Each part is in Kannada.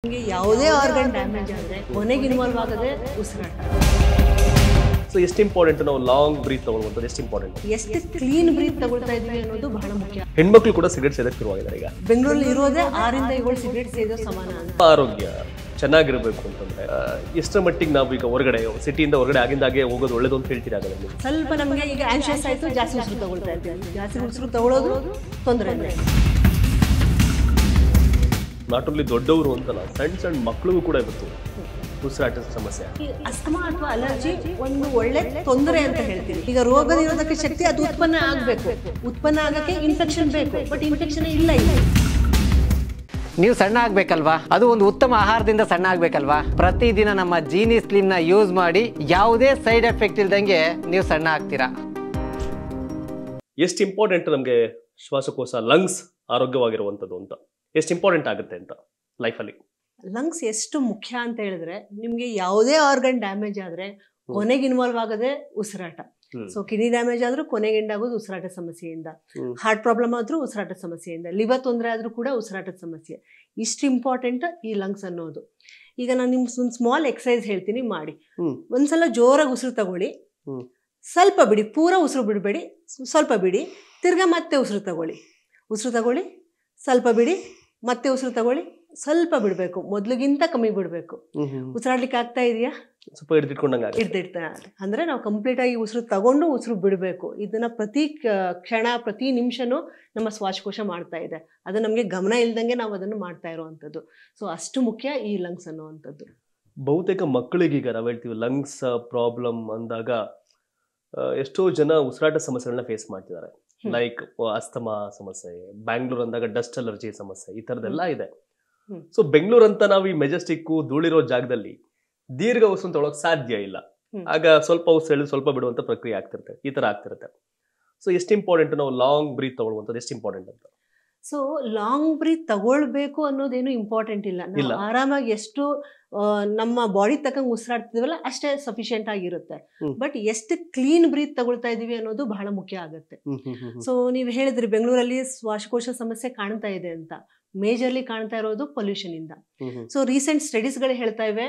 ನಿಮಗೆ ಯಾವುದೇ ಆರ್ಗನ್ ಡ್ಯಾಮೇಜ್ ಆದರೆ ಕೊನೆಗೆ ಇನ್ವಾಲ್ವ್ ಆಗೋದೇ ಉಸಿರಾಟ. ಸೊ ಎಷ್ಟು ಇಂಪಾರ್ಟೆಂಟ್ ನಾವು ಲಾಂಗ್ ಬ್ರೀತ್ ತಗೊಳ್ಳುವಂಥದ್ದು ಎಷ್ಟು ಇಂಪಾರ್ಟೆಂಟ್, ಎಷ್ಟು ಕ್ಲೀನ್ ಬ್ರೀತ್ ತಗೊಳ್ತಾ ಇದ್ವಿ ಅನ್ನೋದು ಬಹಳ ಮುಖ್ಯ. ಹೆಣ್ಮಕ್ಳು ಕೂಡ ಸಿಗರೇಟ್ ಸೇದಕ್ಕೆ ಶುರುವಾಗಿದ್ದಾರೆ ಈಗ. ಬೆಂಗಳೂರಲ್ಲಿ ಇರೋದೇ 6 ರಿಂದ 7 ಸಿಗರೇಟ್ ಸೇದೋ ಸಮಾನ ಅಂತ. ಆರೋಗ್ಯ ಚೆನ್ನಾಗಿರಬೇಕು ಅಂತಂದ್ರೆ ಎಷ್ಟರ ಮಟ್ಟಿಗೆ ನಾವು ಈಗ ಹೊರಗಡೆ ಸಿಟಿಯಿಂದ ಹೊರಗಡೆ ಆಗಿಂದಾಗೆ ಹೋಗೋದು ಒಳ್ಳೇದು ಅಂತ ಹೇಳ್ತೀರಾ? ಸ್ವಲ್ಪ ನಮಗೆ ಈಗ ಆನ್ಶಿಯಸ್ ಆಯಿತು, ಜಾಸ್ತಿ ಉಸಿರು ತಗೊಳ್ತಾ ಇರ್ತೀವಿ. ಜಾಸ್ತಿ ಉಸಿರು ತಗೊಳ್ಳೋದು ತೊಂದರೆನೇ. ನಾಟ್ ಓನ್ಲಿ ದೊಡ್ಡವರು ಅಂತಲ್ಲ, ಸಣ್ಣ ಸಣ್ಣ ಮಕ್ಕಳಿಗೂ ಕೂಡ ಇವತ್ತು ಉಸಿರಾಟದ ಸಮಸ್ಯೆ. ಈ ಅಸ್ತಮಾ ಅಥವಾ ಅಲರ್ಜಿ ಒಂದು ಒಳ್ಳೆ ತೊಂದರೆ ಅಂತ ಹೇಳ್ತೀವಿ. ಈಗ ರೋಗ ನಿರೋಧಕ ಶಕ್ತಿ ಅದು ಉತ್ಪನ್ನ ಆಗಬೇಕು, ಉತ್ಪನ್ನ ಆಗಕ್ಕೆ ಇನ್ಫೆಕ್ಷನ್ ಬೇಕು, ಬಟ್ ಇನ್ಫೆಕ್ಷನ್ ಇಲ್ಲ. ನೀವು ಸಣ್ಣ ಆಗ್ಬೇಕಲ್ವಾ? ಅದು ಒಂದು ಉತ್ತಮ ಆಹಾರದಿಂದ ಸಣ್ಣ ಆಗ್ಬೇಕಲ್ವಾ? ಪ್ರತಿದಿನ ನಮ್ಮ ಜೀನಿ ಸ್ಲಿಮ್ ನ ಯೂಸ್ ಮಾಡಿ ಯಾವುದೇ ಸೈಡ್ ಎಫೆಕ್ಟ್ ಇಲ್ದಂಗೆ ನೀವು ಸಣ್ಣ ಆಗ್ತೀರಾ. ಎಷ್ಟು ಇಂಪಾರ್ಟೆಂಟ್ ನಮಗೆ ಶ್ವಾಸಕೋಶ, ಲಂಗ್ಸ್ ಆರೋಗ್ಯವಾಗಿರುವಂಥದ್ದು ಅಂತ ಎಷ್ಟು ಇಂಪಾರ್ಟೆಂಟ್ ಆಗುತ್ತೆ ಅಂತ ಲೈಫಲ್ಲಿ? ಲಂಗ್ಸ್ ಎಷ್ಟು ಮುಖ್ಯ ಅಂತ ಹೇಳಿದ್ರೆ, ನಿಮ್ಗೆ ಯಾವುದೇ ಆರ್ಗನ್ ಡ್ಯಾಮೇಜ್ ಆದ್ರೆ ಕೊನೆಗೆ ಇನ್ವಾಲ್ವ್ ಆಗೋದೇ ಉಸಿರಾಟ. ಸೊ ಕಿಡ್ನಿ ಡ್ಯಾಮೇಜ್ ಆದ್ರೂ ಕೊನೆಗೆ ಎಂಡ್ ಆಗೋದು ಉಸಿರಾಟ ಸಮಸ್ಯೆಯಿಂದ, ಹಾರ್ಟ್ ಪ್ರಾಬ್ಲಮ್ ಆದ್ರೂ ಉಸಿರಾಟ ಸಮಸ್ಯೆಯಿಂದ, ಲಿವರ್ ತೊಂದರೆ ಆದ್ರೂ ಕೂಡ ಉಸಿರಾಟದ ಸಮಸ್ಯೆ. ಇಷ್ಟು ಇಂಪಾರ್ಟೆಂಟ್ ಈ ಲಂಗ್ಸ್ ಅನ್ನೋದು. ಈಗ ನಾನು ನಿಮ್ಗೆ ಒಂದು ಸ್ಮಾಲ್ ಎಕ್ಸಸೈಸ್ ಹೇಳ್ತೀನಿ, ಮಾಡಿ. ಒಂದ್ಸಲ ಜೋರಾಗಿ ಉಸಿರು ತಗೊಳ್ಳಿ, ಸ್ವಲ್ಪ ಬಿಡಿ, ಪೂರ ಉಸಿರು ಬಿಡಬೇಡಿ, ಸ್ವಲ್ಪ ಬಿಡಿ, ತಿರ್ಗಾ ಮತ್ತೆ ಉಸಿರು ತಗೊಳ್ಳಿ, ಉಸಿರು ತಗೊಳ್ಳಿ, ಸ್ವಲ್ಪ ಬಿಡಿ, ಮತ್ತೆ ಉಸಿರು ತಗೊಳ್ಳಿ, ಸ್ವಲ್ಪ ಬಿಡಬೇಕು, ಮೊದಲಿಗಿಂತ ಕಮ್ಮಿ ಬಿಡಬೇಕು. ಉಸಿರಾಡ್ಲಿಕ್ಕೆ ಆಗ್ತಾ ಇದೆಯಾ? ಸ್ವಲ್ಪ ಹಿಡ್ದಿಡ್ತಾ ಅಂದ್ರೆ ನಾವು ಕಂಪ್ಲೀಟ್ ಆಗಿ ಉಸಿರು ತಗೊಂಡು ಉಸಿರು ಬಿಡಬೇಕು. ಇದನ್ನ ಪ್ರತಿ ಕ್ಷಣ ಪ್ರತಿ ನಿಮಿಷನೂ ನಮ್ಮ ಶ್ವಾಸಕೋಶ ಮಾಡ್ತಾ ಇದೆ. ಅದು ನಮಗೆ ಗಮನ ಇಲ್ದಂಗೆ ನಾವು ಅದನ್ನು ಮಾಡ್ತಾ ಇರುವಂಥದ್ದು. ಸೊ ಅಷ್ಟು ಮುಖ್ಯ ಈ ಲಂಗ್ಸ್ ಅನ್ನುವಂಥದ್ದು. ಬಹುತೇಕ ಮಕ್ಕಳಿಗೀಗ ನಾವು ಹೇಳ್ತೀವಿ ಲಂಗ್ಸ್ ಪ್ರಾಬ್ಲಮ್ ಅಂದಾಗ ಎಷ್ಟೋ ಜನ ಉಸಿರಾಟ ಸಮಸ್ಯೆಗಳನ್ನ ಫೇಸ್ ಮಾಡ್ತಿದ್ದಾರೆ. ಲೈಕ್ ಅಸ್ತಮಾ ಸಮಸ್ಯೆ, ಬ್ಯಾಂಗ್ಳೂರ್ ಅಂದಾಗ ಡಸ್ಟ್ ಅಲರ್ಜಿ ಸಮಸ್ಯೆ, ಈ ಥರದ್ದೆಲ್ಲ ಇದೆ. ಸೊ ಬೆಂಗಳೂರು ಅಂತ ನಾವು ಈ ಮೆಜೆಸ್ಟಿಕ್ ಧೂಳಿರೋ ಜಾಗದಲ್ಲಿ ದೀರ್ಘ ಉಸಿರು ತೊಗೊಳಕ್ ಸಾಧ್ಯ ಇಲ್ಲ. ಆಗ ಸ್ವಲ್ಪ ಉಸಿರು ಎಳೆದು ಸ್ವಲ್ಪ ಬಿಡುವಂತ ಪ್ರಕ್ರಿಯೆ ಆಗ್ತಿರುತ್ತೆ, ಈ ತರ ಆಗ್ತಿರುತ್ತೆ. ಸೊ ಎಷ್ಟು ಇಂಪಾರ್ಟೆಂಟ್ ನಾವು ಲಾಂಗ್ ಬ್ರೀತ್ ತಗೊಳ್ಳುವಂಥದ್ದು ಎಷ್ಟು ಇಂಪಾರ್ಟೆಂಟ್ ಅಂತ? ಸೊ ಲಾಂಗ್ ಬ್ರೀತ್ ತಗೊಳ್ಬೇಕು ಅನ್ನೋದೇನು ಇಂಪಾರ್ಟೆಂಟ್ ಇಲ್ಲ. ನಾವು ಆರಾಮಾಗಿ ಎಷ್ಟು ನಮ್ಮ ಬಾಡಿ ತಕ್ಕಂಗೆ ಉಸಿರಾಡ್ತಿದೀವಲ್ಲ ಅಷ್ಟೇ ಸಫಿಶಿಯಂಟ್ ಆಗಿರುತ್ತೆ. ಬಟ್ ಎಷ್ಟು ಕ್ಲೀನ್ ಬ್ರೀತ್ ತಗೊಳ್ತಾ ಇದೀವಿ ಅನ್ನೋದು ಬಹಳ ಮುಖ್ಯ ಆಗುತ್ತೆ. ಸೊ ನೀವು ಹೇಳಿದ್ರಿ ಬೆಂಗಳೂರಲ್ಲಿ ಶ್ವಾಸಕೋಶ ಸಮಸ್ಯೆ ಕಾಣ್ತಾ ಇದೆ ಅಂತ. ಮೇಜರ್ಲಿ ಕಾಣ್ತಾ ಇರೋದು ಪೊಲ್ಯೂಷನ್ ಇಂದ. ಸೊ ರೀಸೆಂಟ್ ಸ್ಟಡೀಸ್ಗಳು ಹೇಳ್ತಾ ಇವೆ,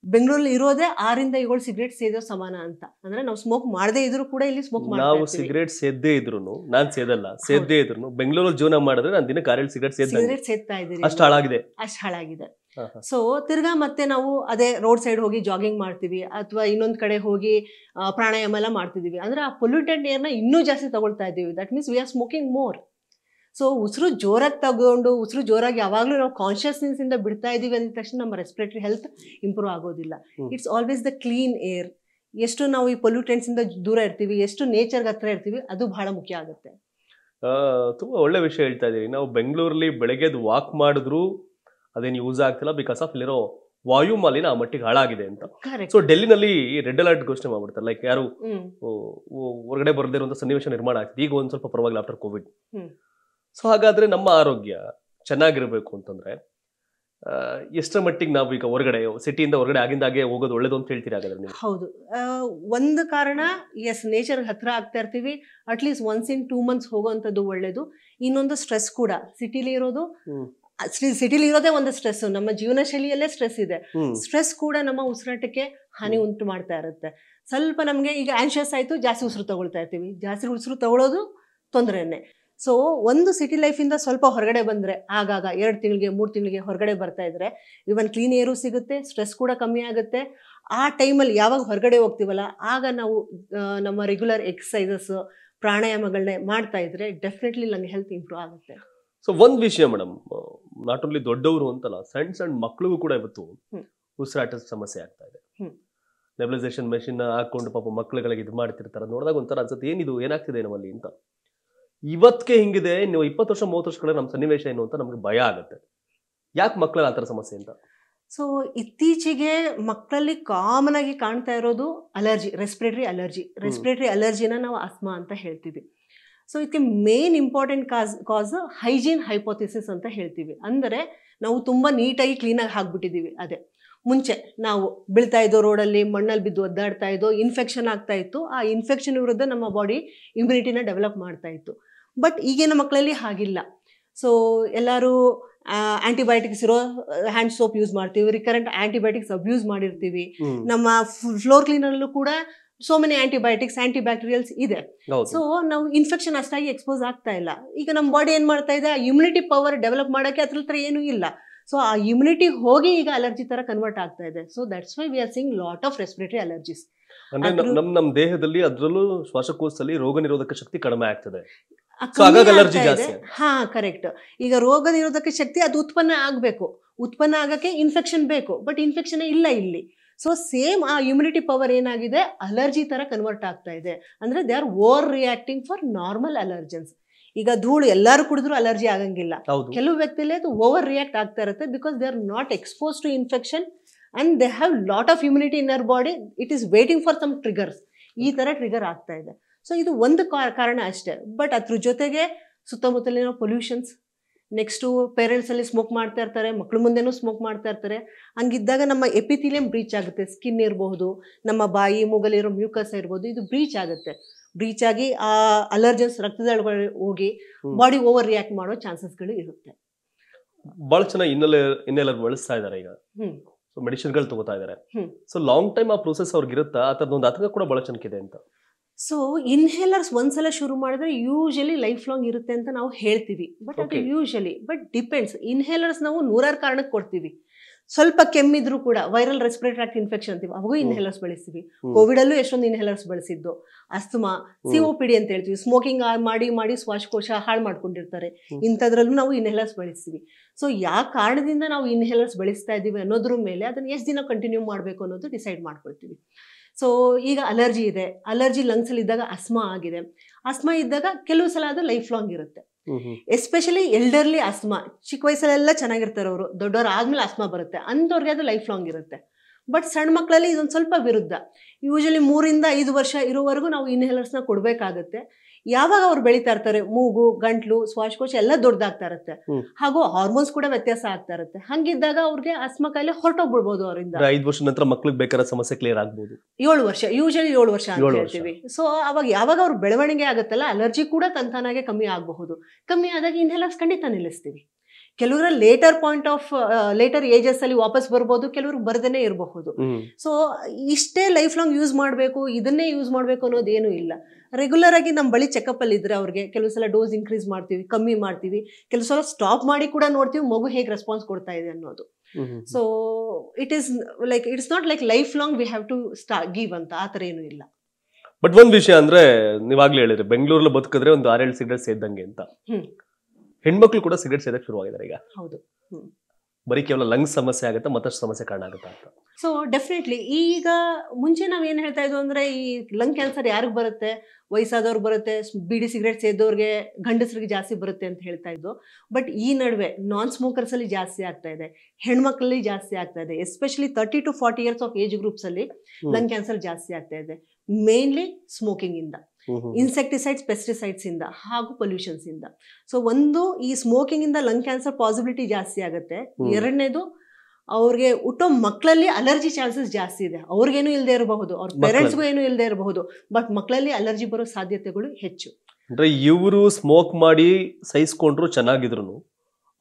ಬೆಂಗಳೂರಲ್ಲಿ ಇರೋದೇ 6 ರಿಂದ 7 ಸಿಗರೇಟ್ ಸೇದೋ ಸಮಾನ ಅಂತ. ಅಂದ್ರೆ ನಾವು ಸ್ಮೋಕ್ ಮಾಡದೇ ಇದ್ರು ಕೂಡ ಇಲ್ಲಿ ಸ್ಮೋಕ್ ಮಾಡ್ತೀವಿ. ನಾವು ಸಿಗರೇಟ್ ಸೇದ್ದೇ ಇದ್ರು, ನಾನ್ ಸೇದಲ್ಲ, ಸೇದ್ದೇ ಇದ್ರು ಬೆಂಗಳೂರಲ್ಲಿ ಜೀವನ ಮಾಡಿದ್ರೆ ನಾನು ದಿನಕ್ಕೆ 6 ಸಿಗರೇಟ್ ಸೇದ್ತಾ ಇದ್ದೀರಿ, ಅಷ್ಟು ಹಾಳಾಗಿದೆ, ಅಷ್ಟು ಹಾಳಾಗಿದೆ. ಸೊ ತಿರ್ಗಾ ಮತ್ತೆ ನಾವು ಅದೇ ರೋಡ್ ಸೈಡ್ ಹೋಗಿ ಜಾಗಿಂಗ್ ಮಾಡ್ತೀವಿ, ಅಥವಾ ಇನ್ನೊಂದ್ ಕಡೆ ಹೋಗಿ ಪ್ರಾಣಾಯಾಮ ಎಲ್ಲ ಮಾಡ್ತಿದೀವಿ. ಅಂದ್ರೆ ಆ ಪೊಲ್ಯೂಟೆಡ್ ಏರ್ನ ಇನ್ನೂ ಜಾಸ್ತಿ ತಗೊಳ್ತಾ ಇದ್ದೀವಿ. That means we are smoking more. So ಉಸಿರು ಜೋರಾಗಿ ತಗೊಂಡು ಉಸಿರು ಜೋರಾಗಿ ಯಾವಾಗಲೂ ನಾವು ಕಾನ್ಷಿಯಸ್ನೆಸ್ ಇಂದ ಬಿಡ್ತಾ ಇದೀವಿ ಅಂದ ತಕ್ಷಣ ನಮ್ಮ ರೆಸ್ಪಿರೇಟರಿ ಹೆಲ್ತ್ ಇಂಪ್ರೂವ್ ಆಗೋದಿಲ್ಲ. It's always the clean air. ಎಷ್ಟು ನಾವು ಈ ಪೊಲ್ಯೂಟೆಂಟ್ಸ್ ಇಂದ ದೂರ ಇರ್ತೀವಿ, ಎಷ್ಟು ನೇಚರ್ಗೆ ಹತ್ರ ಇರ್ತೀವಿ, ಅದು ಬಹಳ ಮುಖ್ಯ ಆಗುತ್ತೆ. ತುಂಬಾ ಒಳ್ಳೆ ವಿಷಯ ಹೇಳ್ತಾ ಇದೀವಿ. ನಾವು ಬೆಂಗಳೂರಲ್ಲಿ ಬೆಳಗ್ಗೆದು ವಾಕ್ ಮಾಡಿದ್ರು ಅದೇನು ಯೂಸ್ ಆಗ್ತಿಲ್ಲ, ಬಿಕಾಸ್ ಆಫ್ ಇಲ್ಲಿರೋ ವಾಯು ಮಾಲಿನ್ಯ ಆ ಮಟ್ಟಿಗೆ ಹಾಳಾಗಿದೆ ಅಂತ. ಸೊ ಡೆಲ್ಲಿನಲ್ಲಿ ರೆಡ್ ಅಲರ್ಟ್ ಘೋಷಣೆ ಮಾಡ್ಬಿಡ್ತಾರೆ. ಲೈಕ್ ಯಾರು ಹೊರಗಡೆ ಬರದೇ ಇರುವಂತ ಸನ್ನಿವೇಶ ನಿರ್ಮಾಣ ಆಗ್ತದೆ. ಈಗ ಒಂದ್ ಸ್ವಲ್ಪ ಪರವಾಗಿಲ್ಲ ಆಫ್ಟರ್ ಕೋವಿಡ್. ಸೊ ಹಾಗಾದ್ರೆ ನಮ್ಮ ಆರೋಗ್ಯ ಚೆನ್ನಾಗಿರ್ಬೇಕು ಅಂತಂದ್ರೆ ಎಷ್ಟರ ಮಟ್ಟಿಗೆ ನಾವು ಈಗ ಹೊರಗಡೆ ಸಿಟಿಯಿಂದ ಹೊರಗಡೆ ಆಗಿಂದಾಗೆ ಹೋಗೋದು ಒಳ್ಳೇದು ಅಂತ ಹೇಳ್ತೀರಾ? ಹೌದು, ಒಂದು ಕಾರಣ ಎಸ್, ನೇಚರ್ ಹತ್ರ ಆಗ್ತಾ ಇರ್ತೀವಿ. ಅಟ್ಲೀಸ್ಟ್ ಒನ್ಸ್ ಇನ್ 2 months ಹೋಗೋವಂಥದ್ದು ಒಳ್ಳೇದು. ಇನ್ನೊಂದು ಸ್ಟ್ರೆಸ್ ಕೂಡ ಸಿಟಿಲಿ ಇರೋದೇ ಒಂದು ಸ್ಟ್ರೆಸ್. ನಮ್ಮ ಜೀವನ ಶೈಲಿಯಲ್ಲೇ ಸ್ಟ್ರೆಸ್ ಇದೆ. ಸ್ಟ್ರೆಸ್ ಕೂಡ ನಮ್ಮ ಉಸಿರಾಟಕ್ಕೆ ಹಾನಿ ಉಂಟು ಮಾಡ್ತಾ ಇರುತ್ತೆ. ಸ್ವಲ್ಪ ನಮ್ಗೆ ಈಗ ಆನ್ಶಿಯಸ್ ಆಯ್ತು, ಜಾಸ್ತಿ ಉಸಿರು ತಗೊಳ್ತಾ ಇರ್ತೀವಿ. ಜಾಸ್ತಿ ಉಸಿರು ತಗೊಳ್ಳೋದು ತೊಂದರೆನೆ. ಸೊ ಒಂದು ಸಿಟಿ ಲೈಫಿಂದ ಸ್ವಲ್ಪ ಹೊರಗಡೆ ಬಂದ್ರೆ, ಆಗಾಗ 2 ತಿಂಗಳಿಗೆ 3 ತಿಂಗಳಿಗೆ ಹೊರಗಡೆ ಬರ್ತಾ ಇದ್ರೆ ಇವನ್ ಕ್ಲೀನ್ ಏರು ಸಿಗುತ್ತೆ, ಸ್ಟ್ರೆಸ್ ಕೂಡ ಕಮ್ಮಿ ಆಗುತ್ತೆ. ಆ ಟೈಮಲ್ಲಿ ಯಾವಾಗ ಹೊರಗಡೆ ಹೋಗ್ತೀವಲ್ಲ ಆಗ ನಾವು ನಮ್ಮ ರೆಗ್ಯುಲರ್ ಎಕ್ಸಸೈಸಸ್, ಪ್ರಾಣಾಯಾಮಗಳನ್ನ ಮಾಡ್ತಾ ಇದ್ರೆ ಡೆಫಿನೆಟ್ಲಿ ನಮ್ಗೆ ಹೆಲ್ತ್ ಇಂಪ್ರೂವ್ ಆಗುತ್ತೆ. ಸೊ ಒಂದ್ ವಿಷಯ ಮೇಡಮ್, ನಾಟ್ ಓನ್ಲಿ ದೊಡ್ಡವರು ಅಂತಲ್ಲ, ಸಣ್ಣ ಸಣ್ಣ ಮಕ್ಕಳಿಗೂ ಕೂಡ ಇವತ್ತು ಉಸಿರಾಟದ ಸಮಸ್ಯೆ ಆಗ್ತಾ ಇದೆ. ನೆಬಲೈಸೇಷನ್ ಮೆಷಿನ್ ಹಾಕೊಂಡು ಪಾಪ ಮಕ್ಕಳುಗಳಿಗೆ ಇದು ಮಾಡ್ತಿರ್ತಾರೆ. ನೋಡಿದಾಗ ಒಂಥರ ಅನ್ಸುತ್ತೆ, ಏನಿದು ಏನಾಗ್ತಿದೆ ನಮ್ಮಲ್ಲಿ ಅಂತ. ಇವತ್ತಿಗೆ ಹಿಂಗಿದೆ, ನೀವು 20 ವರ್ಷ 30 ವರ್ಷಗಳ ನಮ್ಮ ಸನ್ನಿವೇಶ ಏನು ಅಂತ ನಮ್ಗೆ ಭಯ ಆಗುತ್ತೆ. ಯಾಕೆ ಮಕ್ಕಳಲ್ಲಿ ಆ ಥರ ಸಮಸ್ಯೆ ಅಂತ? ಸೊ ಇತ್ತೀಚೆಗೆ ಮಕ್ಕಳಲ್ಲಿ ಕಾಮನ್ ಆಗಿ ಕಾಣ್ತಾ ಇರೋದು ಅಲರ್ಜಿ, ರೆಸ್ಪಿರೇಟರಿ ಅಲರ್ಜಿನ ನಾವು ಅಸ್ಮಾ ಅಂತ ಹೇಳ್ತೀವಿ. ಸೊ ಇದಕ್ಕೆ ಮೇನ್ ಇಂಪಾರ್ಟೆಂಟ್ ಕಾಸ್ ಹೈಜೀನ್ ಹೈಪೋಥಿಸಿಸ್ ಅಂತ ಹೇಳ್ತೀವಿ. ಅಂದರೆ ನಾವು ತುಂಬ ನೀಟಾಗಿ ಕ್ಲೀನಾಗಿ ಹಾಕ್ಬಿಟ್ಟಿದ್ದೀವಿ. ಅದೇ ಮುಂಚೆ ನಾವು ಬೀಳ್ತಾ ಇದ್ದೋ ರೋಡಲ್ಲಿ, ಮಣ್ಣಲ್ಲಿ ಬಿದ್ದು ಒದ್ದಾಡ್ತಾ ಇದ್ದೋ, ಇನ್ಫೆಕ್ಷನ್ ಆಗ್ತಾ ಇತ್ತು. ಆ ಇನ್ಫೆಕ್ಷನ್ ವಿರುದ್ಧ ನಮ್ಮ ಬಾಡಿ ಇಮ್ಯುನಿಟಿನ ಡೆವಲಪ್ ಮಾಡ್ತಾ ಇತ್ತು. ಬಟ್ ಈಗಿನ ಮಕ್ಕಳಲ್ಲಿ ಹಾಗಿಲ್ಲ. ಸೊ ಎಲ್ಲರೂ ಆಂಟಿಬಯೋಟಿಕ್ಸ್ ಇರೋ ಹ್ಯಾಂಡ್ ಸೋಪ್ ಯೂಸ್ ಮಾಡ್ತೀವಿ, ರಿಕರೆಂಟ್ ಆಂಟಿಬಯೋಟಿಕ್ಸ್ ಅಬ್ಯೂಸ್ ಮಾಡಿರ್ತೀವಿ. ನಮ್ಮ ಫ್ಲೋರ್ ಕ್ಲೀನರ್ಲ್ಲೂ ಕೂಡ ಸೋ ಮೆನಿ ಆಂಟಿಬಯೋಟಿಕ್ಸ್ ಆಂಟಿಬ್ಯಾಕ್ಟೀರಿಯಲ್ಸ್ ಇದೆ. ಸೊ ನಾವು ಇನ್ಫೆಕ್ಷನ್ ಅಷ್ಟಾಗಿ ಎಕ್ಸ್ಪೋಸ್ ಆಗ್ತಾ ಇಲ್ಲ. ಈಗ ನಮ್ಮ ಬಾಡಿ ಏನ್ ಮಾಡ್ತಾ ಇದೆ, ಇಮ್ಯುನಿಟಿ ಪವರ್ ಡೆವಲಪ್ ಮಾಡಕ್ಕೆ ಅದ್ರ ಹತ್ರ ಏನೂ ಇಲ್ಲ. ಸೊ ಆ ಇಮ್ಯುನಿಟಿ ಹೋಗಿ ಈಗ ಅಲರ್ಜಿ ತರ ಕನ್ವರ್ಟ್ ಆಗ್ತಾ ಇದೆ. So that's why we are seeing lot of respiratory allergies. ಅಂದ್ರೆ ನಮ್ಮ ದೇಹದಲ್ಲಿ ಅದರಲ್ಲೂ ಶ್ವಾಸಕೋಶದಲ್ಲಿ ರೋಗ ನಿರೋಧಕ ಶಕ್ತಿ ಕಡಿಮೆ ಆಗ್ತದೆ. ಹಾ ಕರೆಕ್ಟ್. ಈಗ ರೋಗ ನಿರೋಧಕ ಶಕ್ತಿ ಅದು ಉತ್ಪನ್ನ ಆಗಕ್ಕೆ ಇನ್ಫೆಕ್ಷನ್ ಬೇಕು, ಬಟ್ ಇನ್ಫೆಕ್ಷನ್ ಇಲ್ಲ ಇಲ್ಲಿ. ಸೊ ಸೇಮ್ ಆ ಇಮ್ಯುನಿಟಿ ಪವರ್ ಏನಾಗಿದೆ ಅಲರ್ಜಿ ತರ ಕನ್ವರ್ಟ್ ಆಗ್ತಾ ಇದೆ. ಅಂದ್ರೆ they are over reacting for normal allergens. ಈಗ ಧೂಳು ಎಲ್ಲರೂ ಕುಡಿದ್ರು ಅಲರ್ಜಿ ಆಗಂಗಿಲ್ಲ. ಕೆಲವು ವ್ಯಕ್ತಿಯಲ್ಲಿ ಅದು ಓವರ್ ರಿಯಾಕ್ಟ್ ಆಗ್ತಾ ಇರುತ್ತೆ because they are not expose to infection and they have lot of immunity in our body. It is waiting for some triggers. ಈ ತರ ಟ್ರಿಗರ್ ಆಗ್ತಾ ಇದೆ. ಸೊ ಇದು ಒಂದು ಕಾರಣ ಅಷ್ಟೇ. ಬಟ್ ಅದ್ರ ಜೊತೆಗೆ ಸುತ್ತಮುತ್ತಲಿನ ಪೊಲ್ಯೂಷನ್ಸ್, ನೆಕ್ಸ್ಟು ಪೇರೆಂಟ್ಸ್ ಅಲ್ಲಿ ಸ್ಮೋಕ್ ಮಾಡ್ತಾ ಇರ್ತಾರೆ, ಮಕ್ಳು ಮುಂದೆನೂ ಸ್ಮೋಕ್ ಮಾಡ್ತಾ ಇರ್ತಾರೆ. ಹಂಗಿದ್ದಾಗ ನಮ್ಮ ಎಪಿಥೀಲಿಯಂ ಬ್ರೀಚ್ ಆಗುತ್ತೆ. ಸ್ಕಿನ್ ಇರಬಹುದು, ನಮ್ಮ ಬಾಯಿ ಮೂಗಲಿರೋ ಮ್ಯೂಕಸ್ ಇರ್ಬೋದು, ಇದು ಬ್ರೀಚ್ ಆಗುತ್ತೆ. ಬ್ರೀಚ್ ಆಗಿ ಆ ಅಲರ್ಜನ್ಸ್ ರಕ್ತದೊಳಗಡೆ ಹೋಗಿ ಬಾಡಿ ಓವರ್ ರಿಯಾಕ್ಟ್ ಮಾಡೋ ಚಾನ್ಸಸ್ಗಳು ಇರುತ್ತೆ. ಬಹಳ ಚೆನ್ನಾಗಿ ಇನ್ನೆಲ್ಲರ್ ಬಳಸ್ತಾ ಇದಾರೆ ಈಗ. ಸೊ ಮೆಡಿಸಿನ್ಗಳು ತಗೋತಾ ಇದಾರೆ. ಸೊ ಲಾಂಗ್ ಟೈಮ್ ಆ ಪ್ರೊಸೆಸ್ ಅವ್ರಿಗೆ ಇರುತ್ತಾ, ಅದೊಂದು ಆತಂಕ ಕೂಡ ಬಹಳ ಚೆನ್ನಾಗಿದೆ ಅಂತ. ಸೊ ಇನ್ಹೇಲರ್ಸ್ ಒಂದ್ಸಲ ಶುರು ಮಾಡಿದ್ರೆ ಯೂಶಲಿ ಲೈಫ್ ಲಾಂಗ್ ಇರುತ್ತೆ ಅಂತ ನಾವು ಹೇಳ್ತೀವಿ. ಬಟ್ ಅದು ಯೂಶಲಿ ಡಿಪೆಂಡ್ಸ್. ಇನ್ಹೇಲರ್ಸ್ ನಾವು 100 ಕಾರಣಕ್ಕೆ ಕೊಡ್ತೀವಿ. ಸ್ವಲ್ಪ ಕೆಮ್ಮಿದ್ರು ಕೂಡ ವೈರಲ್ ರೆಸ್ಪಿರೇಟರಿ ಟ್ರಾಕ್ಟ್ ಇನ್ಫೆಕ್ಷನ್ ಅಂತೀವಿ, ಅವಾಗೂ ಇನ್ಹೇಲರ್ಸ್ ಬಳಸ್ತೀವಿ. ಕೋವಿಡ್ ಅಲ್ಲೂ ಎಷ್ಟೊಂದು ಇನ್ಹೇಲರ್ಸ್ ಬಳಸಿದ್ದು. ಅಸ್ತಮಾ, COPD ಅಂತ ಹೇಳ್ತೀವಿ, ಸ್ಮೋಕಿಂಗ್ ಮಾಡಿ ಶ್ವಾಸಕೋಶ ಹಾಳು ಮಾಡ್ಕೊಂಡಿರ್ತಾರೆ, ಇಂಥದ್ರಲ್ಲೂ ನಾವು ಇನ್ಹೇಲರ್ಸ್ ಬಳಸ್ತೀವಿ. ಸೊ ಯಾವ ಕಾರಣದಿಂದ ನಾವು ಇನ್ಹೇಲರ್ಸ್ ಬಳಸ್ತಾ ಇದ್ದೀವಿ ಅನ್ನೋದ್ರ ಮೇಲೆ ಅದನ್ನ ಎಷ್ಟು ದಿನ ಕಂಟಿನ್ಯೂ ಮಾಡಬೇಕು ಅನ್ನೋದು ಡಿಸೈಡ್ ಮಾಡ್ಕೊಳ್ತೀವಿ. ಸೊ ಈಗ ಅಲರ್ಜಿ ಇದೆ, ಅಲರ್ಜಿ ಲಂಗ್ಸ್ ಅಲ್ಲಿ ಇದ್ದಾಗ ಅಸ್ಮಾ ಆಗಿದೆ. ಅಸ್ಮಾ ಇದ್ದಾಗ ಕೆಲವು ಸಲ ಅದು ಲೈಫ್ ಲಾಂಗ್ ಇರುತ್ತೆ. ಎಸ್ಪೆಷಲಿ ಎಲ್ಡರ್ಲಿ ಅಸ್ಮಾ, ಚಿಕ್ಕ ವಯಸ್ಸಲ್ಲೆಲ್ಲ ಚೆನ್ನಾಗಿರ್ತಾರೆ ಅವರು, ದೊಡ್ಡವ್ರು ಆದ್ಮೇಲೆ ಅಸ್ಮಾ ಬರುತ್ತೆ, ಅಂಥವ್ರಿಗೆ ಅದು ಲೈಫ್ ಲಾಂಗ್ ಇರುತ್ತೆ. ಬಟ್ ಸಣ್ಣ ಮಕ್ಕಳಲ್ಲಿ ಇದೊಂದು ಸ್ವಲ್ಪ ವಿರುದ್ಧ. ಯೂಶಲಿ 3 ಇಂದ 5 ವರ್ಷ ಇರೋವರೆಗೂ ನಾವು ಇನ್ಹೇಲರ್ಸ್ನ ಕೊಡಬೇಕಾಗತ್ತೆ. ಯಾವಾಗ ಅವ್ರು ಬೆಳೀತಾ ಇರ್ತಾರೆ, ಮೂಗು, ಗಂಟ್ಲು, ಶ್ವಾಸಕೋಶ ಎಲ್ಲ ದೊಡ್ಡದಾಗ್ತಾ ಇರುತ್ತೆ, ಹಾಗೂ ಹಾರ್ಮೋನ್ಸ್ ಕೂಡ ವ್ಯತ್ಯಾಸ ಆಗ್ತಾ ಇರುತ್ತೆ. ಹಂಗಿದ್ದಾಗ ಅವ್ರಿಗೆ ಅಸ್ಮಾ ಕಾಯಿಲೆ ಹೊರಟೋಗ್ಬಿಡ್ಬೋದು ಅವರಿಂದ. 5 ವರ್ಷ ನಂತರ ಮಕ್ಳಿಗೆ ಬೇಕಾದ ಸಮಸ್ಯೆ ಕ್ಲಿಯರ್ ಆಗ್ಬೋದು. 7 ವರ್ಷ, ಯೂಶಲಿ 7 ವರ್ಷ ಅಂತ ಹೇಳ್ತೀವಿ. ಸೊ ಅವಾಗ ಯಾವಾಗ ಅವ್ರ ಬೆಳವಣಿಗೆ ಆಗುತ್ತಲ್ಲ, ಅಲರ್ಜಿ ಕೂಡ ತಂತಾನಾಗೆ ಕಮ್ಮಿ ಆಗಬಹುದು. ಕಮ್ಮಿ ಆದಾಗ ಇನ್ಹೇಲರ್ಸ್ ಖಂಡಿತ ನಿಲ್ಲಿಸ್ತೀವಿ. ಕೆಲವರ ಲೇಟರ್ ಏಜಸ್ ಅಲ್ಲಿ ವಾಪಸ್ ಬರ್ಬೋದು, ಕೆಲವರು ಬರ್ದೇನೆ ಇರಬಹುದು. ಸೊ ಇಷ್ಟೇ ಲೈಫ್ ಲಾಂಗ್ ಯೂಸ್ ಮಾಡಬೇಕು, ಇದನ್ನೇ ಯೂಸ್ ಮಾಡಬೇಕು ಅನ್ನೋದೇನು ಇಲ್ಲ. ರೆಗ್ಯುಲರ್ ಆಗಿ ನಮ್ಮ ಬಳಿ ಚೆಕಪ್ ಅಲ್ಲಿ ಇದ್ರೆ ಅವ್ರಿಗೆ ಕೆಲವು ಸಲ ಡೋಸ್ ಇನ್ಕ್ರೀಸ್ ಮಾಡ್ತೀವಿ, ಕಮ್ಮಿ ಮಾಡ್ತೀವಿ, ಕೆಲವು ಸಲ ಸ್ಟಾಪ್ ಮಾಡಿ ಕೂಡ ನೋಡ್ತೀವಿ ಮಗು ಹೇಗೆ ರೆಸ್ಪಾನ್ಸ್ ಕೊಡ್ತಾ ಇದೆ ಅನ್ನೋದು. So it's not like life long we have to give ಅಂತ ಆ ಥರ ಏನೂ ಇಲ್ಲ. ಬಟ್ ಒಂದ್ ವಿಷಯ ಅಂದ್ರೆ, ನೀವಾಗ್ಲೇ ಹೇಳಿದ್ರೆ ಬೆಂಗಳೂರಲ್ಲಿ ಬದುಕಿದ್ರೆ ಒಂದು 6-7 ಸಿಗರೇಟ್ ಸೇದ್ದಂಗೆ ಅಂತ. ಹೆಣ್ಮಕ್ಳು ಕೂಡ ಸಿಗರೇಟ್ ಸೇದಕ್ಕೆ ಶುರುವಾಗಿದ್ದಾರೆ ಈಗ. ಹೌದು. ಬರೀ ಕೇವಲ ಲಂಗ್ಸ್ ಸಮಸ್ಯೆ ಆಗುತ್ತೆ, ಮತ್ತಷ್ಟು ಸಮಸ್ಯೆ ಕಾರಣ ಆಗುತ್ತಾ ಅಂತ. ಸೊ ಡೆಫಿನೆಟ್ಲಿ ಈಗ ಮುಂಚೆ ನಾವ್ ಏನ್ ಹೇಳ್ತಾ ಇದ್ವು ಅಂದ್ರೆ, ಈ ಲಂಗ್ ಕ್ಯಾನ್ಸರ್ ಯಾರಿಗೆ ಬರುತ್ತೆ, ವಯಸ್ಸಾದವ್ರಿಗೆ ಬರುತ್ತೆ, ಬೀಡಿ ಸಿಗರೇಟ್ ಸೇದೋರ್ಗೆ, ಗಂಡಸರಿಗೆ ಜಾಸ್ತಿ ಬರುತ್ತೆ ಅಂತ ಹೇಳ್ತಾ ಇದ್ದು. ಬಟ್ ಈ ನಡುವೆ ನಾನ್ ಸ್ಮೋಕರ್ಸ್ ಅಲ್ಲಿ ಜಾಸ್ತಿ ಆಗ್ತಾ ಇದೆ, ಹೆಣ್ಮಕ್ಳಲ್ಲಿ ಜಾಸ್ತಿ ಆಗ್ತಾ ಇದೆ. Especially 30 to 40 years of age groups ಅಲ್ಲಿ ಲಂಗ್ ಕ್ಯಾನ್ಸರ್ ಜಾಸ್ತಿ ಆಗ್ತಾ ಇದೆ. ಮೇನ್ಲಿ ಸ್ಮೋಕಿಂಗ್ ಇಂದ, ಇನ್ಸೆಕ್ಟಿಸೈಡ್ಸ್, ಪೆಸ್ಟಿಸೈಡ್ಸ್ ಇಂದ, ಹಾಗೂ ಪೊಲ್ಯೂಷನ್ಸ್ ಇಂದ. ಸೊ ಒಂದು, ಈ ಸ್ಮೋಕಿಂಗ್ ಇಂದ ಲಂಗ್ ಕ್ಯಾನ್ಸರ್ ಪಾಸಿಬಿಲಿಟಿ ಜಾಸ್ತಿ ಆಗುತ್ತೆ. ಎರಡನೇದು, ಅವ್ರಿಗೆ ಹುಟ್ಟೋ ಮಕ್ಕಳಲ್ಲಿ ಅಲರ್ಜಿ ಚಾನ್ಸಸ್ ಜಾಸ್ತಿ ಇದೆ. ಅವ್ರಿಗೇನು ಇಲ್ಲದೆ ಇರಬಹುದು, ಅವ್ರ ಪೇರೆಂಟ್ಸ್ಗೂ ಏನು ಇಲ್ಲದೆ ಇರಬಹುದು, ಬಟ್ ಮಕ್ಕಳಲ್ಲಿ ಅಲರ್ಜಿ ಬರೋ ಸಾಧ್ಯತೆಗಳು ಹೆಚ್ಚು. ಅಂದ್ರೆ ಇವರು ಸ್ಮೋಕ್ ಮಾಡಿ ಸಹಿಸ್ಕೊಂಡ್ರು ಚೆನ್ನಾಗಿದ್ರು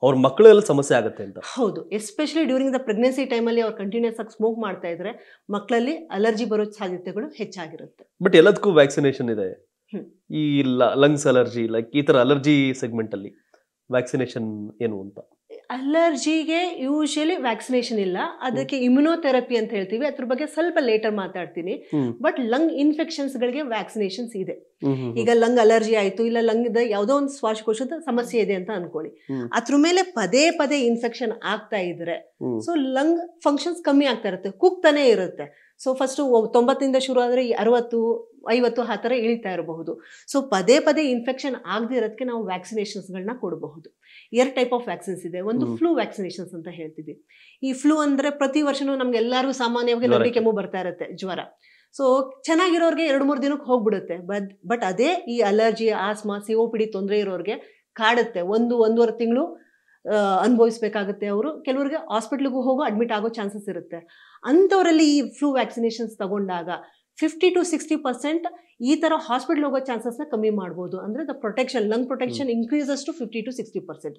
ಅವ್ರ ಮಕ್ಕಳೆಲ್ಲ ಸಮಸ್ಯೆ ಆಗುತ್ತೆ ಅಂತ. ಹೌದು, ಎಸ್ಪೆಷಲಿ ಡ್ಯೂರಿಂಗ್ ದ ಪ್ರೆಗ್ನೆನ್ಸಿ ಟೈಮಲ್ಲಿ ಅವ್ರು ಕಂಟಿನ್ಯೂಸ್ ಆಗಿ ಸ್ಮೋಕ್ ಮಾಡ್ತಾ ಇದ್ರೆ ಮಕ್ಕಳಲ್ಲಿ ಅಲರ್ಜಿ ಬರೋ ಸಾಧ್ಯತೆಗಳು ಹೆಚ್ಚಾಗಿರುತ್ತೆ. ಬಟ್ ಎಲ್ಲದಕ್ಕೂ ವ್ಯಾಕ್ಸಿನೇಷನ್ ಇದೆ. ಈ ಲಂಗ್ಸ್ ಅಲರ್ಜಿ, ಲೈಕ್ ಈ ತರ ಅಲರ್ಜಿ ಸೆಗ್ಮೆಂಟ್ ಅಲ್ಲಿ ವ್ಯಾಕ್ಸಿನೇಷನ್ ಏನು ಅಂತ? ಅಲರ್ಜಿಗೆ ಯೂಶಲಿ ವ್ಯಾಕ್ಸಿನೇಷನ್ ಇಲ್ಲ, ಅದಕ್ಕೆ ಇಮ್ಯುನೋಥೆರಪಿ ಅಂತ ಹೇಳ್ತೀವಿ. ಅದ್ರ ಬಗ್ಗೆ ಸ್ವಲ್ಪ ಲೇಟರ್ ಮಾತಾಡ್ತೀನಿ. ಬಟ್ ಲಂಗ್ ಇನ್ಫೆಕ್ಷನ್ಸ್ ಗಳಿಗೆ ವ್ಯಾಕ್ಸಿನೇಷನ್ಸ್ ಇದೆ. ಈಗ ಲಂಗ್ ಅಲರ್ಜಿ ಆಯ್ತು, ಇಲ್ಲ ಲಂಗ್ ಯಾವುದೋ ಒಂದು ಶ್ವಾಸಕೋಶದ ಸಮಸ್ಯೆ ಇದೆ ಅಂತ ಅನ್ಕೊಳ್ಳಿ, ಅದ್ರ ಮೇಲೆ ಪದೇ ಪದೇ ಇನ್ಫೆಕ್ಷನ್ ಆಗ್ತಾ ಇದ್ರೆ ಸೊ ಲಂಗ್ ಫಂಕ್ಷನ್ಸ್ ಕಮ್ಮಿ ಆಗ್ತಾ ಇರುತ್ತೆ, ಕುಗ್ತಾನೆ ಇರುತ್ತೆ. ಸೊ ಫಸ್ಟ್ 90 ಶುರು ಆದ್ರೆ 60-50 ಆ ಥರ ಇಳಿತಾ ಇರಬಹುದು. ಸೊ ಪದೇ ಪದೇ ಇನ್ಫೆಕ್ಷನ್ ಆಗದೆ ಇರೋದಕ್ಕೆ ನಾವು ವ್ಯಾಕ್ಸಿನೇಷನ್ಸ್ಗಳನ್ನ ಕೊಡಬಹುದು. 2 ಟೈಪ್ ಆಫ್ ವ್ಯಾಕ್ಸಿನ್ಸ್ ಇದೆ. ಒಂದು ಫ್ಲೂ ವ್ಯಾಕ್ಸಿನೇಷನ್ಸ್ ಅಂತ ಹೇಳ್ತೀವಿ. ಈ ಫ್ಲೂ ಅಂದ್ರೆ ಪ್ರತಿ ವರ್ಷನೂ ನಮ್ಗೆ ಎಲ್ಲರಿಗೂ ಸಾಮಾನ್ಯವಾಗಿ ನೆಗಡಿ ಕೆಮ್ಮು ಬರ್ತಾ ಇರುತ್ತೆ, ಜ್ವರ. ಸೊ ಚೆನ್ನಾಗಿರೋರ್ಗೆ 2-3 ದಿನಕ್ಕೆ ಹೋಗ್ಬಿಡುತ್ತೆ. ಬಟ್ ಅದೇ ಈ ಅಲರ್ಜಿ, ಆಸ್ಮಾ, COPD ತೊಂದರೆ ಇರೋರಿಗೆ ಕಾಡುತ್ತೆ, 1-1.5 ತಿಂಗಳು ಅನುಭವಿಸ್ಬೇಕಾಗುತ್ತೆ ಅವರು. ಕೆಲವರಿಗೆ ಹಾಸ್ಪಿಟ್ಲಿಗೂ ಹೋಗೋ ಅಡ್ಮಿಟ್ ಆಗೋ ಚಾನ್ಸಸ್ ಇರುತ್ತೆ. ಅಂಥವರಲ್ಲಿ ಈ ಫ್ಲೂ ವ್ಯಾಕ್ಸಿನೇಷನ್ಸ್ ತಗೊಂಡಾಗ 50 to 60% ಈ ತರ ಹಾಸ್ಪಿಟಲ್ ಹೋಗೋ ಚಾನ್ಸಸ್ನ ಕಮ್ಮಿ ಮಾಡ್ಬೋದು. ಅಂದ್ರೆ the protection, lung protection increases to 50 to 60%.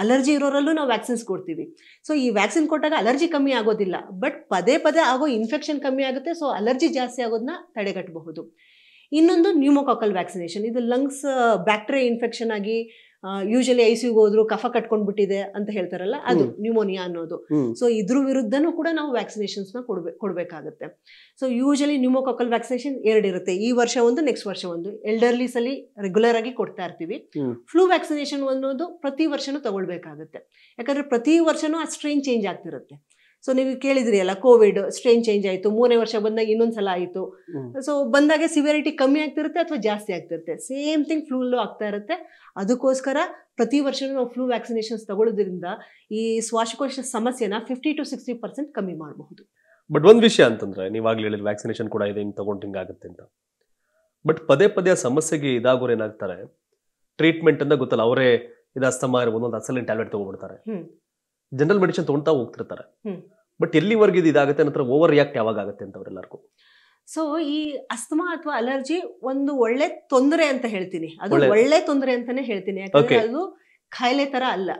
Allergy ಇರೋರಲ್ಲೂ ನಾವು ವ್ಯಾಕ್ಸಿನ್ಸ್ ಕೊಡ್ತೀವಿ. ಸೊ ಈ ವ್ಯಾಕ್ಸಿನ್ ಕೊಟ್ಟಾಗ ಅಲರ್ಜಿ ಕಮ್ಮಿ ಆಗೋದಿಲ್ಲ, ಬಟ್ ಪದೇ ಪದೇ ಆಗೋ ಇನ್ಫೆಕ್ಷನ್ ಕಮ್ಮಿ ಆಗುತ್ತೆ. ಸೊ ಅಲರ್ಜಿ ಜಾಸ್ತಿ ಆಗೋದನ್ನ ತಡೆಗಟ್ಟಬಹುದು. ಇನ್ನೊಂದು ನ್ಯೂಮೋಕಾಕಲ್ ವ್ಯಾಕ್ಸಿನೇಷನ್. ಇದು ಲಂಗ್ಸ್ ಬ್ಯಾಕ್ಟೀರಿಯಾ ಇನ್ಫೆಕ್ಷನ್ ಆಗಿ ಯೂಶಲಿ ಐಸಿಯುಗೆ ಹೋದ್ರು ಕಫ ಕಟ್ಕೊಂಡ್ಬಿಟ್ಟಿದೆ ಅಂತ ಹೇಳ್ತಾರಲ್ಲ, ಅದು ನ್ಯೂಮೋನಿಯಾ ಅನ್ನೋದು. ಸೊ ಇದ್ರ ವಿರುದ್ಧನೂ ಕೂಡ ನಾವು ವ್ಯಾಕ್ಸಿನೇಷನ್ಸ್ನ ಕೊಡಬೇಕಾಗುತ್ತೆ. ಸೊ ಯೂಶಲಿ ನ್ಯೂಮೋಕಾಕಲ್ ವ್ಯಾಕ್ಸಿನೇಷನ್ 2 ಇರುತ್ತೆ, ಈ ವರ್ಷ ಒಂದು, ನೆಕ್ಸ್ಟ್ ವರ್ಷ ಒಂದು. ಎಲ್ಡರ್ಲೀಸ್ ಅಲ್ಲಿ ರೆಗ್ಯುಲರ್ ಆಗಿ ಕೊಡ್ತಾ ಇರ್ತೀವಿ. ಫ್ಲೂ ವ್ಯಾಕ್ಸಿನೇಷನ್ ಅನ್ನೋದು ಪ್ರತಿ ವರ್ಷನೂ ತಗೊಳ್ಬೇಕಾಗುತ್ತೆ, ಯಾಕಂದ್ರೆ ಪ್ರತಿ ವರ್ಷನೂ ಆ ಸ್ಟ್ರೈನ್ ಚೇಂಜ್ ಆಗ್ತಿರುತ್ತೆ. ಸೊ ನೀವು ಕೇಳಿದ್ರಿ ಅಲ್ಲ, ಕೋವಿಡ್ ಸ್ಟ್ರೈನ್ ಚೇಂಜ್ ಆಯಿತು, 3ನೇ ವರ್ಷ ಬಂದಾಗ ಇನ್ನೊಂದ್ಸಲ ಆಯಿತು. ಸೊ ಬಂದಾಗ ಸಿವಿಯರಿಟಿ ಕಮ್ಮಿ ಆಗ್ತಿರುತ್ತೆ ಅಥವಾ ಜಾಸ್ತಿ ಆಗ್ತಿರುತ್ತೆ. ಸೇಮ್ ಥಿಂಗ್ ಫ್ಲೂಲ್ಲೂ ಆಗ್ತಾ ಇರುತ್ತೆ. ಅದಕ್ಕೋಸ್ಕರ ಪ್ರತಿ ವರ್ಷನೂ ನಾವು ಫ್ಲೂ ವ್ಯಾಕ್ಸಿನೇಷನ್ಸ್ ತಗೊಳ್ಳೋದ್ರಿಂದ ಈ ಶ್ವಾಸಕೋಶ ಸಮಸ್ಯೆನ 50 to 60% ಕಮ್ಮಿ ಮಾಡಬಹುದು. ಬಟ್ ಒಂದು ವಿಷಯ ಅಂತಂದ್ರೆ, ನೀವಾಗಲೇ ಹೇಳಿದ್ರೆ ವ್ಯಾಕ್ಸಿನೇಷನ್ ಕೂಡ ಇದೆ, ಹಿಂಗೆ ತಗೊಂಡು ಹಿಂಗಾಗುತ್ತೆ ಅಂತ. ಬಟ್ ಪದೇ ಪದೇ ಸಮಸ್ಯೆಗೆ ಇದಾಗೋರು ಏನಾಗ್ತಾರೆ, ಟ್ರೀಟ್ಮೆಂಟ್ ಅಂತ ಗೊತ್ತಲ್ಲ, ಅವರೇ ಇದು ಅಸ್ತಮಾ ಒಂದೊಂದು ಅಸಲಿನ ಟ್ಯಾಬ್ಲೆಟ್ ತಗೊಂಡ್ಬಿಡ್ತಾರೆ, ಜನರಲ್ ಮೆಡಿಸಿನ್ ತಗೊಳ್ತಾ ಹೋಗ್ತಿರ್ತಾರೆ. ಬಟ್ ಎಲ್ಲಿವರೆಗೆ ಇದು ಇದಾಗುತ್ತೆ, ನಂತರ ಓವರ್ ರಿಯಾಕ್ಟ್ ಯಾವಾಗ ಆಗುತ್ತೆ ಅಂತ ಅವರೆಲ್ಲರಿಗೂ. ಸೊ ಈ ಅಸ್ತಮಾ ಅಥವಾ ಅಲರ್ಜಿ ಒಂದು ಒಳ್ಳೆ ತೊಂದರೆ ಅಂತ ಹೇಳ್ತೀನಿ, ಅದು ಒಳ್ಳೆ ತೊಂದರೆ ಅಂತಾನೆ ಹೇಳ್ತೀನಿ. ಯಾಕಂದ್ರೆ ಅದು ಕಾಯಿಲೆ ತರ ಅಲ್ಲ.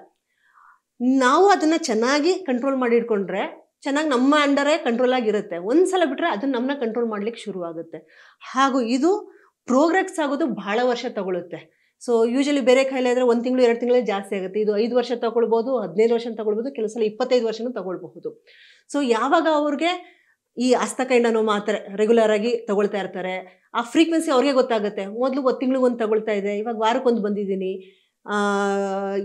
ನಾವು ಅದನ್ನ ಚೆನ್ನಾಗಿ ಕಂಟ್ರೋಲ್ ಮಾಡಿ ಇಟ್ಕೊಂಡ್ರೆ ಚೆನ್ನಾಗಿ ನಮ್ಮ ಅಂಡರೇ ಕಂಟ್ರೋಲ್ ಆಗಿರುತ್ತೆ. ಒಂದ್ಸಲ ಬಿಟ್ರೆ ಅದನ್ನ ನಮ್ಮನ್ನ ಕಂಟ್ರೋಲ್ ಮಾಡ್ಲಿಕ್ಕೆ ಶುರು ಆಗುತ್ತೆ. ಹಾಗೂ ಇದು ಪ್ರೋಗ್ರೆಸ್ ಆಗೋದು ಬಹಳ ವರ್ಷ ತಗೊಳುತ್ತೆ. ಸೊ ಯೂಶಲಿ ಬೇರೆ ಕಾಯಿಲೆ ಆದರೆ 1 ತಿಂಗಳು 2 ತಿಂಗಳೇ ಜಾಸ್ತಿ ಆಗುತ್ತೆ. ಇದು 5 ವರ್ಷ ತಗೊಳ್ಬೋದು, 15 ವರ್ಷ ತಗೊಳ್ಬೋದು, ಕೆಲವು ಸಲ 25 ವರ್ಷನೂ ತಗೊಳ್ಬಹುದು. ಸೊ ಯಾವಾಗ ಅವ್ರಿಗೆ ಈ ಅಸ್ತಕೈಂಡನೋ ಮಾತ್ರೆ ರೆಗ್ಯುಲರ್ ಆಗಿ ತಗೊಳ್ತಾ ಇರ್ತಾರೆ, ಆ ಫ್ರೀಕ್ವೆನ್ಸಿ ಅವ್ರಿಗೆ ಗೊತ್ತಾಗುತ್ತೆ. ಮೊದಲು 1 ತಿಂಗಳಿಗೆ ಒಂದು ತಗೊಳ್ತಾ ಇದೆ, ಇವಾಗ ವಾರಕ್ಕೊಂದು ಬಂದಿದ್ದೀನಿ.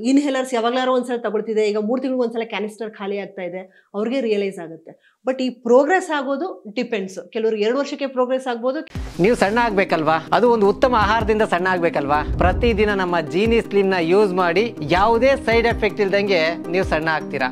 ಇನ್ಹೇಲರ್ಸ್ ಯಾವಾಗಲಾರು ಒಂದ್ಸಲ ತಗೊಳ್ತಿದೆ, ಈಗ 3 ತಿಂಗಳಿಗೆ ಒಂದ್ಸಲ ಕ್ಯಾನಿಸ್ಟರ್ ಖಾಲಿ ಆಗ್ತಾ ಇದೆ, ಅವ್ರಿಗೆ ರಿಯಲೈಸ್ ಆಗುತ್ತೆ. ಬಟ್ ಈ ಪ್ರೋಗ್ರೆಸ್ ಆಗೋದು ಡಿಪೆಂಡ್ಸ್. ಕೆಲವರು 2 ವರ್ಷಕ್ಕೆ ಪ್ರೋಗ್ರೆಸ್ ಆಗ್ಬೋದು. ನೀವು ಸಣ್ಣ ಆಗ್ಬೇಕಲ್ವಾ, ಅದು ಒಂದು ಉತ್ತಮ ಆಹಾರದಿಂದ ಸಣ್ಣ ಆಗ್ಬೇಕಲ್ವಾ. ಪ್ರತಿದಿನ ನಮ್ಮ ಜೀನಿ ಸ್ಲಿಮ್ ನ ಯೂಸ್ ಮಾಡಿ ಯಾವುದೇ ಸೈಡ್ ಎಫೆಕ್ಟ್ ಇಲ್ದಂಗೆ ನೀವು ಸಣ್ಣ ಆಗ್ತೀರಾ.